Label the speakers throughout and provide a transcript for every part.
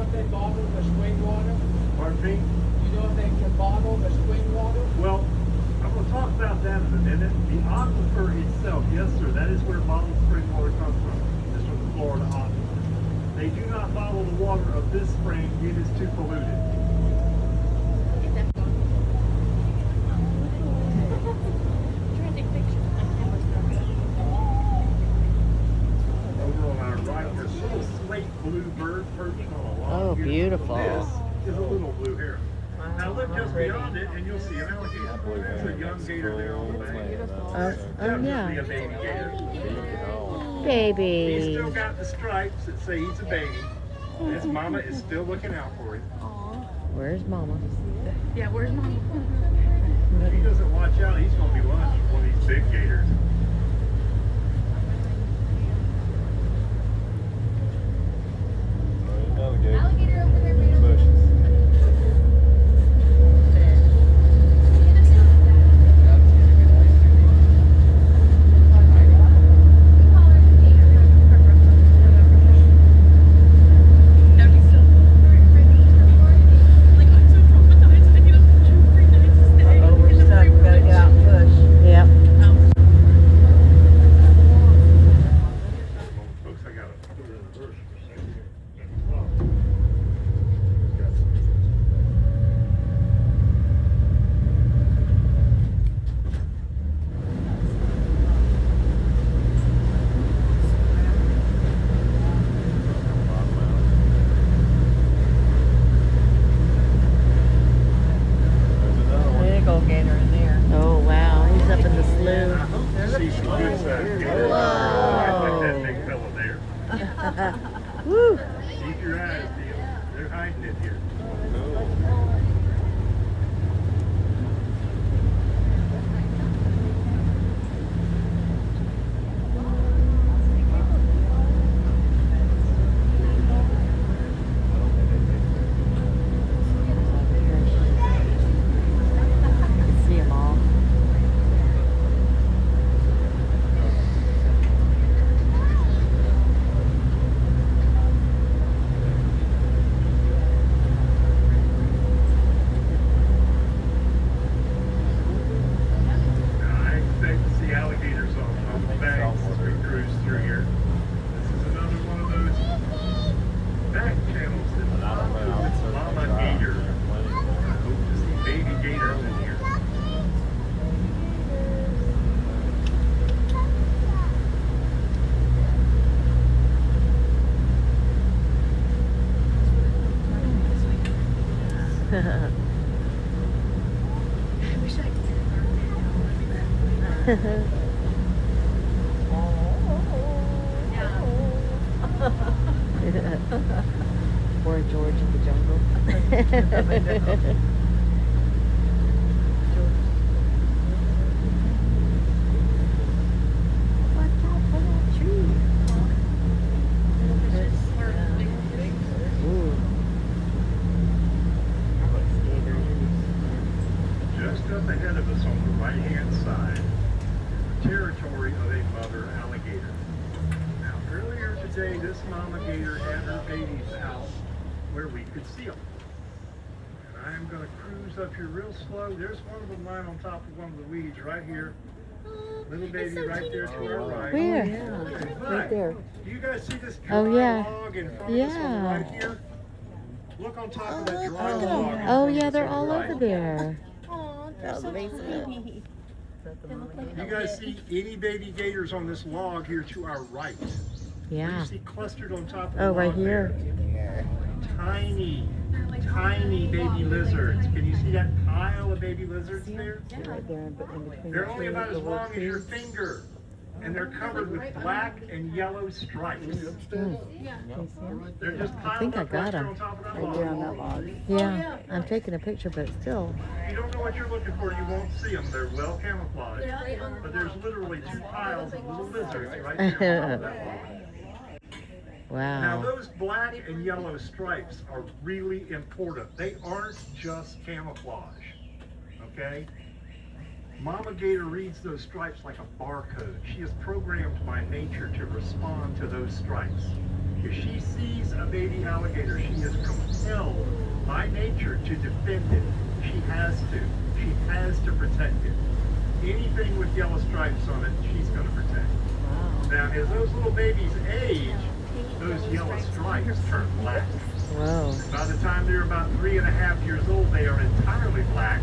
Speaker 1: if they bottle the spring water?
Speaker 2: Pardon me?
Speaker 1: You know if they can bottle the spring water?
Speaker 2: Well, I'm going to talk about that in a minute. The aquifer itself, yes sir, that is where bottled spring water comes from. It's from the Florida aquifer. They do not bottle the water of this spring. It is too polluted. Over on our right, there's a little slate blue bird perching on a log.
Speaker 3: Oh, beautiful.
Speaker 2: This is a little blue heron. Now look just beyond it and you'll see an alligator. There's a young gator there on the bank.
Speaker 3: Oh, yeah.
Speaker 2: A baby gator.
Speaker 3: Baby.
Speaker 2: He's still got the stripes that say he's a baby. His mama is still looking out for him.
Speaker 3: Where's Mama?
Speaker 4: Yeah, where's Mama?
Speaker 2: If he doesn't watch out, he's going to be lunch for one of these big gators.
Speaker 5: Alligator over there made of
Speaker 3: Oh, we're stuck. We gotta get out and push. Yep.
Speaker 2: Folks, I got to put it in reverse for a second here.
Speaker 3: Big old gator in there. Oh, wow. He's up in the slough.
Speaker 2: I hope to see some good sized gators. Like that big fella there.
Speaker 3: Woo.
Speaker 2: Keep your eyes peeled. They're hiding it here.
Speaker 3: You can see them all.
Speaker 2: Now, I expect to see alligators on the banks as we cruise through here. This is another one of those back channels that includes mama gator. I hope to see baby gators in here.
Speaker 3: Poor George in the jungle. Watch out for that tree. Ooh.
Speaker 2: Just up ahead of us on the right-hand side, the territory of a mother alligator. Now, earlier today, this mama gator had her babies out where we could see them. And I'm going to cruise up here real slow. There's one of them lying on top of one of the weeds right here. Little baby right there to our right.
Speaker 3: Where?
Speaker 2: Okay,
Speaker 3: Right there.
Speaker 2: Do you guys see this dry
Speaker 3: Oh, yeah.
Speaker 2: log in front of us on the
Speaker 3: Yeah.
Speaker 2: right here? Look on top of that dry log. in
Speaker 3: Oh,
Speaker 2: front of
Speaker 3: yeah,
Speaker 2: us
Speaker 3: they're
Speaker 2: on the
Speaker 3: all
Speaker 2: right.
Speaker 3: over there.
Speaker 5: That's the basement.
Speaker 2: You guys see any baby gators on this log here to our right?
Speaker 3: Yeah.
Speaker 2: You see clustered on top of the
Speaker 3: Oh, right
Speaker 2: log
Speaker 3: here.
Speaker 2: there. Tiny, tiny baby lizards. Can you see that pile of baby lizards there?
Speaker 3: Right there in between.
Speaker 2: They're
Speaker 3: the
Speaker 2: only
Speaker 3: trees,
Speaker 2: about as
Speaker 3: the little
Speaker 2: long as your
Speaker 3: trees.
Speaker 2: finger. And they're covered with black and yellow stripes.
Speaker 3: Can you see 'em?
Speaker 2: They're just piled
Speaker 3: think I
Speaker 2: up
Speaker 3: got
Speaker 2: right there
Speaker 3: 'em.
Speaker 2: on top of that
Speaker 3: Right
Speaker 2: log.
Speaker 3: there on that log. Yeah, I'm taking a picture, but still.
Speaker 2: If you don't know what you're looking for, you won't see them. They're well camouflaged.
Speaker 5: Yeah.
Speaker 2: But there's literally two piles of little lizards right there on top of that log. Now
Speaker 3: Wow.
Speaker 2: those black and yellow stripes are really important. They aren't just camouflage, okay? Mama gator reads those stripes like a barcode. She is programmed by nature to respond to those stripes. If she sees a baby alligator, she is compelled by nature to defend it. She has to. She has to protect it. Anything with yellow stripes on it, she's going to protect.
Speaker 3: Wow.
Speaker 2: Now, as those little babies age, those yellow stripes turn black.
Speaker 3: Whoa.
Speaker 2: By the time they're about 3.5 years old, they are entirely black.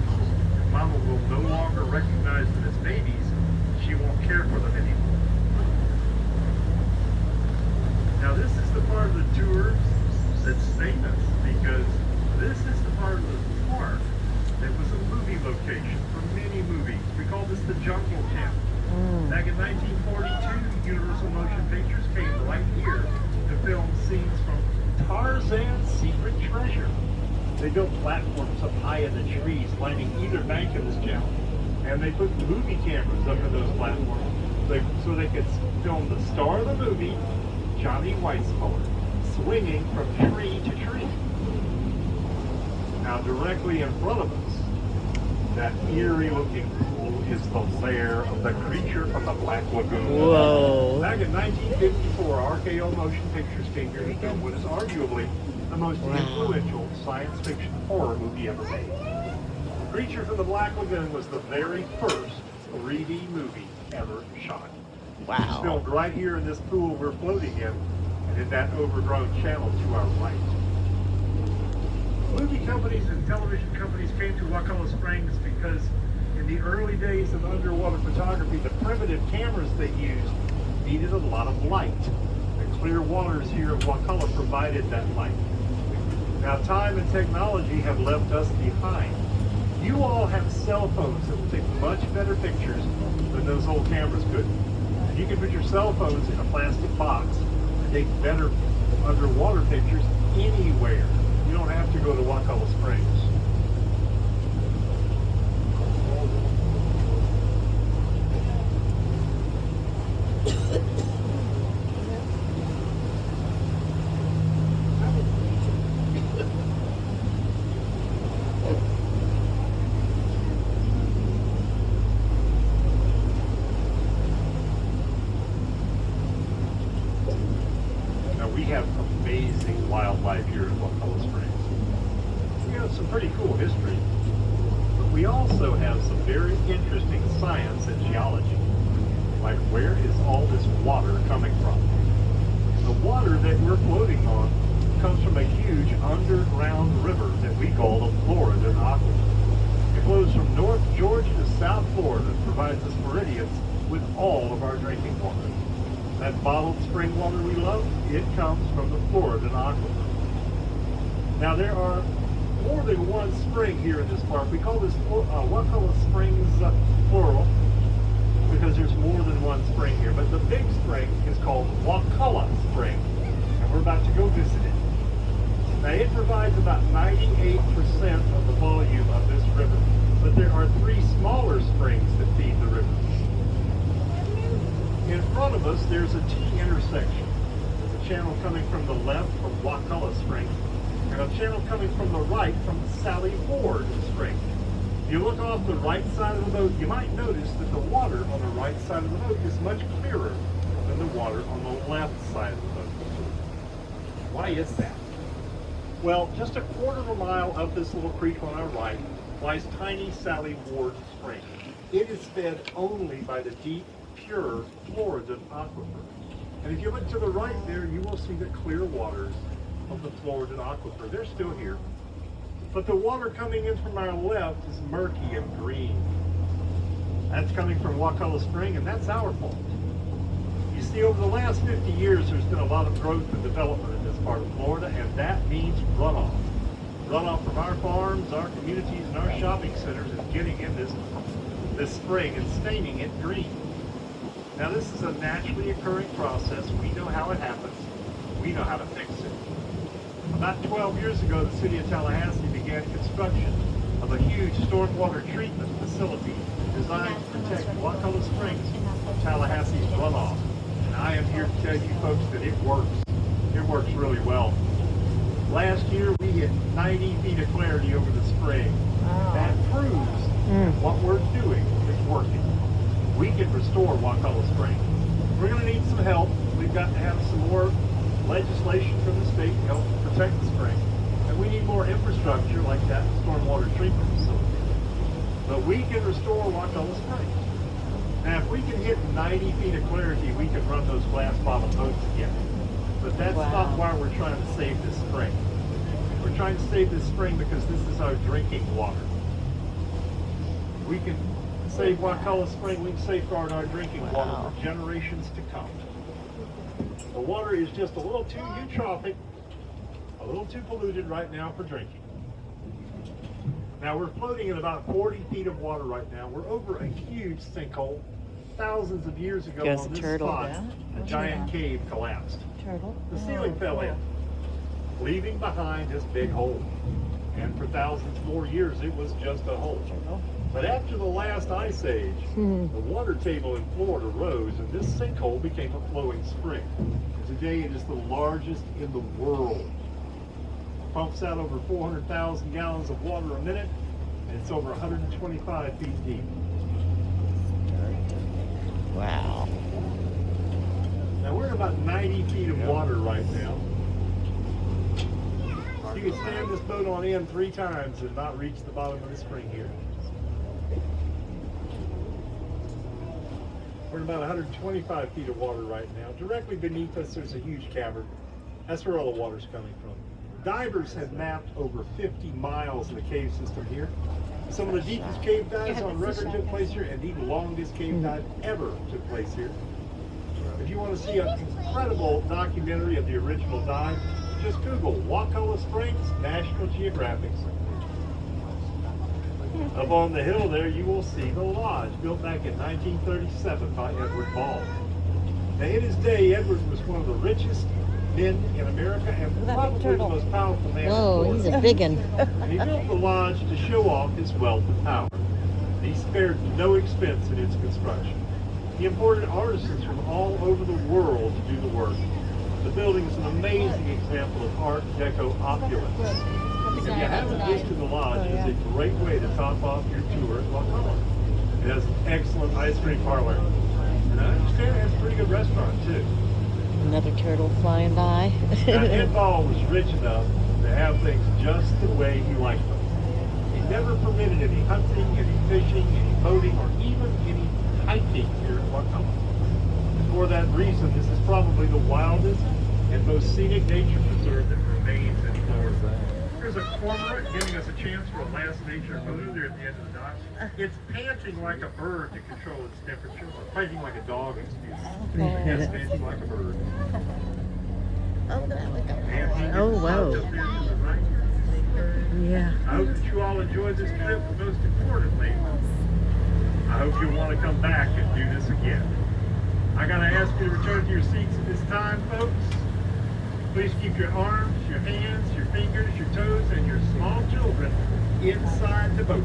Speaker 2: Mama will no longer recognize them as babies. She won't care for them anymore. Now, this is the part of the tour that's famous because this is the part of the park that was a movie location for many movies. We call this the Jungle Gym. Back in 1942, Universal Motion Pictures came right here to film scenes from Tarzan's Secret Treasure. They built platforms up high in the trees lining either bank of this channel, and they put movie cameras up in those platforms so they could film the star of the movie, Johnny Weissmuller, swinging from tree to tree. Now, directly in front of us, that eerie-looking pool is the lair of the creature from the Black Lagoon.
Speaker 3: Whoa.
Speaker 2: Back in 1954, RKO Motion Pictures came here to film what is arguably the most influential science fiction horror movie ever made. The Creature from the Black Lagoon was the very first 3D movie ever shot. It was
Speaker 3: Wow.
Speaker 2: filmed right here in this pool we're floating in, and in that overgrown channel to our right. Movie companies and television companies came to Wakulla Springs because in the early days of underwater photography, the primitive cameras they used needed a lot of light. The clear waters here of Wakulla provided that light. Now, time and technology have left us behind. You all have cell phones that will take much better pictures than those old cameras could. And you can put your cell phones in a plastic box and take better underwater pictures anywhere. You don't have to go to Wakulla Springs. Now, we have amazing wildlife here at Wakulla Springs. We have some pretty cool history, but we also have some very interesting science and geology. Like, where is all this water coming from? The water that we're floating on comes from a huge underground river that we call the Florida Aquifer. It flows from North Georgia to South Florida and provides us Floridians with all of our drinking water. That bottled spring water we love, it comes from the Florida Aquifer. Now, there are more than one spring here in this park. We call this Wakulla Springs plural because there's more than one spring here. But the big spring is called Wakulla Spring, and we're about to go visit it. Now, it provides about 98% of the volume of this river, but there are 3 smaller springs that feed the river. In front of us, there's a T-intersection. There's a channel coming from the left from Wakulla Springs, and a channel coming from the right from Sally Ford Spring. If you look off the right side of the boat, you might notice that the water on the right side of the boat is much clearer than the water on the left side of the boat. Why is that? Well, just a quarter of a mile up this little creek on our right lies tiny Sally Ward Spring. It is fed only by the deep, pure Florida Aquifer. And if you look to the right there, you will see the clear waters of the Florida Aquifer. They're still here. But the water coming in from our left is murky and green. That's coming from Wakulla Spring, and that's our fault. You see, over the last 50 years, there's been a lot of growth and development in this part of Florida, and that means runoff. Runoff from our farms, our communities, and our shopping centers is getting in this spring and staining it green. Now, this is a naturally occurring process. We know how it happens. We know how to fix it. About 12 years ago, the city of Tallahassee began construction of a huge stormwater treatment facility designed to protect Wakulla Springs from Tallahassee's runoff. And I am here to tell you folks that it works. It works really well. Last year, we hit 90 feet of clarity over the spring.
Speaker 3: Wow.
Speaker 2: That proves what we're doing is working. We can restore Wakulla Springs. We're going to need some help. We've got to have some more legislation from the state help protect the spring. And we need more infrastructure like that stormwater treatment facility. But we can restore Wakulla Spring. Now, if we can hit 90 feet of clarity, we can run those glass bottom boats again. But that's not why we're trying to save this spring. We're trying to save this spring because this is our drinking water. We can save Wakulla Spring, we can safeguard our drinking water for generations to come. The water is just a little too eutrophic, a little too polluted right now for drinking. Now we're floating in about 40 feet of water right now. We're over a huge sinkhole. Thousands of years ago on this spot, a giant cave collapsed. The ceiling fell in, leaving behind this big hole. And for thousands more years, it was just a hole. But after the last ice age, the water table in Florida rose, and this sinkhole became a flowing spring. Today, it is the largest in the world. Pumps out over 400,000 gallons of water a minute, and it's over 125 feet deep.
Speaker 3: Wow.
Speaker 2: Now we're at about 90 feet of water right now. You can stand this boat on end 3 times and not reach the bottom of the spring here. We're at about 125 feet of water right now. Directly beneath us, there's a huge cavern. That's where all the water's coming from. Divers have mapped over 50 miles of the cave system here. Some of the deepest cave dives on record took place here, and the longest cave dive ever took place here. If you want to see an incredible documentary of the original dive, just Google Wakulla Springs, National Geographic. Up on the hill there, you will see the lodge built back in 1937 by Edward Ball. Now, in his day, Edward was one of the richest men in America and probably the most powerful man in
Speaker 3: Whoa, he's
Speaker 2: Florida.
Speaker 3: a big one.
Speaker 2: And he built the lodge to show off his wealth and power. He spared no expense in its construction. He imported artisans from all over the world to do the work. The building is an amazing example of Art Deco opulence. If you haven't visited the lodge, it is a great way to top off your tour at Wakulla. It has an excellent ice cream parlor. And I understand it has a pretty good restaurant too.
Speaker 3: Another turtle flying by.
Speaker 2: Now, Ed Ball was rich enough to have things just the way he liked them. He never permitted any hunting, any fishing, any boating, or even any hiking here at Wakulla. For that reason, this is probably the wildest and most scenic nature preserve that remains in Florida. There's a cormorant giving us a chance for a last nature photo there at the end of the dock. It's panting like a bird to control its temperature, or fighting like a dog, excuse me. Yes, panting like a bird.
Speaker 3: Oh, wow. Yeah.
Speaker 2: I hope that you all enjoyed this trip, but most importantly, I hope you'll want to come back and do this again. I gotta ask you to return to your seats at this time, folks. Please keep your arms, your hands, your fingers, your toes, and your small children inside the boat.